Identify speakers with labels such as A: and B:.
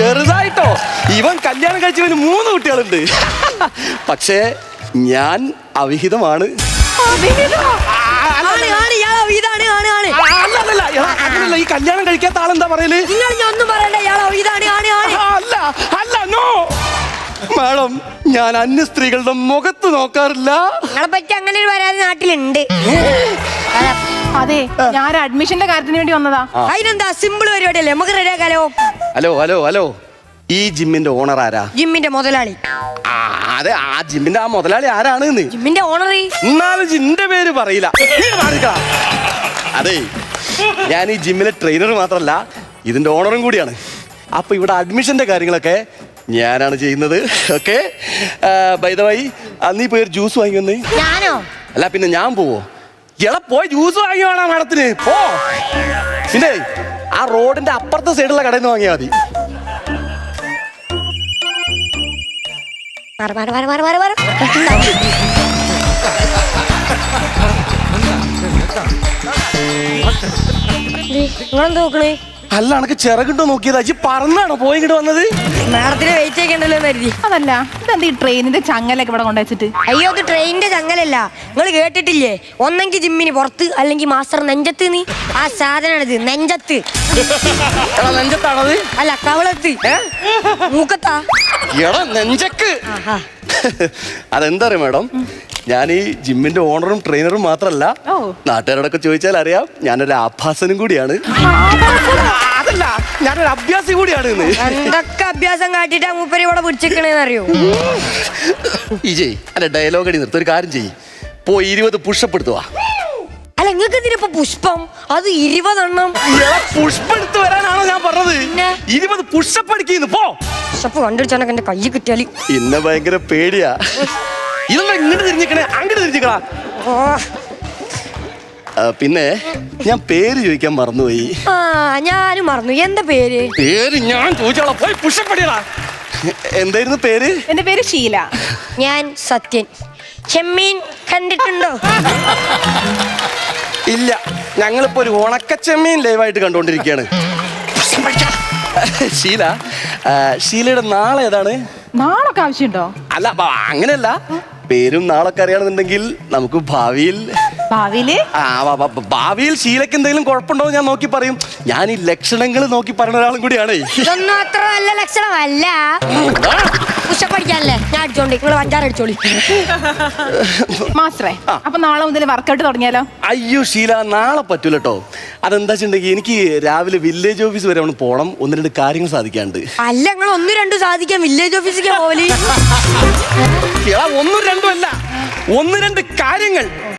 A: ചെറുതായിട്ടോ. ഇവൻ കല്യാണം കഴിച്ചവന് 3 കുട്ടികളുണ്ട്. പക്ഷേ ഞാൻ അവിഹിതമാണ്. അല്ലല്ല, ഈ കല്യാണം കഴിക്കാത്ത ആളെന്താ പറയല്?
B: ഒന്നും പറയണ്ട,
A: അല്ല അല്ല, നോ മാഡം, ഞാൻ അന്യ സ്ത്രീകളുടെ മുഖത്ത് നോക്കാറില്ല.
B: നിങ്ങളെ പറ്റി അങ്ങനെ ഒരു പരാതി നാട്ടിലുണ്ട്.
C: അതെ, ഞാൻ അഡ്മിഷന്റെ കാര്യത്തിന് വേണ്ടി വന്നതാ.
B: അതിനെന്താ, സിമ്പിൾ പരിപാടിയല്ലേ, നമുക്ക് റെഡിയാക്കാലോ.
A: ഹലോ ഹലോ ഹലോ, ഈ ജിമ്മിന്റെ ഓണർ ആരാ?
B: ജിമ്മിന്റെ മുതലാളി.
A: അതെ, ആ ജിമ്മിന്റെ ആ മുതലാളി ആരാണ്?
B: ജിമ്മിന്റെ ഓണർ.
A: എന്നാലും ജിന്റെ പേര് പറയില്ല. അതെ, ഞാൻ ഈ ജിമ്മിലെ ട്രെയിനർ മാത്രല്ല, ഇതിന്റെ ഓണറും കൂടിയാണ്. അപ്പൊ ഇവിടെ അഡ്മിഷന്റെ കാര്യങ്ങളൊക്കെ ഞാനാണ് ചെയ്യുന്നത്. ഓക്കെ, ബൈ ദ വൈ, നീ പോയി ഒരു ജ്യൂസ് വാങ്ങി വന്നേ.
B: ഞാനോ?
A: അല്ല പിന്നെ ഞാൻ പോവോ? എടാ പോയി ജ്യൂസ് വാങ്ങി വേണം മാഡത്തിന്. പോ. പിന്നെ ആ റോഡിന്റെ അപ്പുറത്തെ സൈഡുള്ള കടയിൽ നിന്ന് വാങ്ങിയാൽ മതി.
B: നിങ്ങളെന്താ നോക്കണേ?
A: അല്ല, എനക്ക് ചിറകിട്ടോ നോക്കിയതാ. ഇജ്ജ് പറന്നാണോ പോയി ഇങ്ങോട്ട് വന്നത്?
B: മാഡത്തിന് വെയിറ്റ് ചെയ്യണ്ടല്ലോ കരുതി.
C: അതല്ല, ഇതെന്താ ഈ ട്രെയിനിന്റെ ചങ്ങലൊക്കെ ഇവിടെ കൊണ്ടുവച്ചിട്ട്?
B: അയ്യോ, അത് ട്രെയിനിന്റെ ചങ്ങലല്ല. നിങ്ങൾ കേട്ടിട്ടില്ലേ, ഒന്നെങ്കിൽ ജിമ്മിന് പുറത്ത്, അല്ലെങ്കിൽ മാസ്റ്റർ നെഞ്ചത്ത്. നീ ആ സാധനമാണിത്, നെഞ്ചത്ത്.
A: നെഞ്ചത്താണത്?
B: അല്ല, കവളത്ത്. മൂക്കത്താ?
A: എടാ നെഞ്ചക്ക്. അതെന്താ അറിയാം മാഡം, ഞാൻ ഈ ജിമ്മിന്റെ ഓണറും ട്രെയിനറും മാത്രല്ല, നാട്ടുകാരോടൊക്കെ ചോദിച്ചാൽ അറിയാം, ഞാനൊരു ആഭാസനും കൂടിയാണ്. അതല്ല, ഞാനൊരു അഭ്യാസി കൂടിയാണ്.
B: എന്തൊക്കെ അഭ്യാസം കാട്ടിട്ടാ മൂപ്പര് ഇവിടെ പിടിച്ചിക്കണേന്ന് അറിയോ?
A: ഈ ചെയ് അല്ല, ഡയലോഗ് അടി നിർത്ത. ഒരു കാര്യം ചെയ്യ്, പോയി 20 പുഷപ്പ് എടുത്തുവാ.
B: അല്ല, നിങ്ങൾക്ക് ഇതിനിപ്പോ പുഷ്പം? അത് 20 എണ്ണം.
A: പുഷ്പം എടുത്ത് വരാനാണോ ഞാൻ പറഞ്ഞത്? 20 പുഷപ്പ് അടിക്കുന്നു. പോ.
B: പുഷപ്പ് കണ്ടുപിടിച്ചാണൊക്കെ എന്റെ കൈ കിട്ടിയാല്.
A: ഇന്നെ ഭയങ്കര പേടിയാ. ഇതൊന്നും ഇങ്ങോട്ട് തിരിഞ്ഞിക്കണേ, അങ്ങോട്ട് തിരിഞ്ഞിക്കണ. പിന്നെ ഞാൻ പേര് ചോദിക്കാൻ മറന്നുപോയി.
B: ഞാനും മറന്നു. എന്താ പേര്?
A: പേര് ഞാൻ ചോദിച്ചോളാം, പോയി പുഷപ്പ് അടിയടാ. എന്തായിരുന്നു പേര്?
C: എന്റെ പേര് ഷീല.
B: ഞാൻ സത്യൻ. ചെമ്മീൻ കണ്ടിട്ടുണ്ടോ?
A: ഇല്ല, ഞങ്ങളിപ്പോ ഒരു ഉണക്കച്ചെമ്മീൻ ലൈവായിട്ട് കണ്ടോണ്ടിരിക്കുകയാണ്. ഷീല, ഷീലയുടെ നാളെ ഏതാണ്?
C: നാളൊക്കെ ആവശ്യമുണ്ടോ?
A: അല്ല, അങ്ങനെയല്ല, പേരും നാളൊക്കെ അറിയണമെന്നുണ്ടെങ്കിൽ നമുക്ക് ഭാവിയിൽ ഷീലക്ക് എന്തെങ്കിലും കുഴപ്പമുണ്ടോ ഞാൻ നോക്കി പറയും. ഞാൻ ഈ ലക്ഷണങ്ങൾ നോക്കി പറയുന്ന ഒരാളും കൂടിയാണ്.
B: ഇതൊന്നും അത്ര നല്ല ലക്ഷണമല്ല. പുഷപ്പടിക്കാനല്ലേ ഞാൻ അടിച്ചോണ്ടി, നിങ്ങൾ 5-6 അടിച്ചോളി.
C: മാസ്റ്ററെ, അപ്പൊ നാളെ മുതൽ വർക്കൗട്ട് തുടങ്ങിയാലോ?
A: അയ്യോ ഷീല, നാളെ പറ്റൂല കേട്ടോ. അതെന്താ വെച്ചിട്ടുണ്ടെങ്കിൽ എനിക്ക് രാവിലെ വില്ലേജ് ഓഫീസ് വരെ ഒന്ന് പോകണം. 1-2 കാര്യങ്ങൾ സാധിക്കാണ്ട്.
B: അല്ല, നിങ്ങൾ 1-2 സാധിക്കാൻ വില്ലേജ് ഓഫീസിലേക്ക് പോവല്?
A: 1-2 അല്ല, 1-2 കാര്യങ്ങൾ.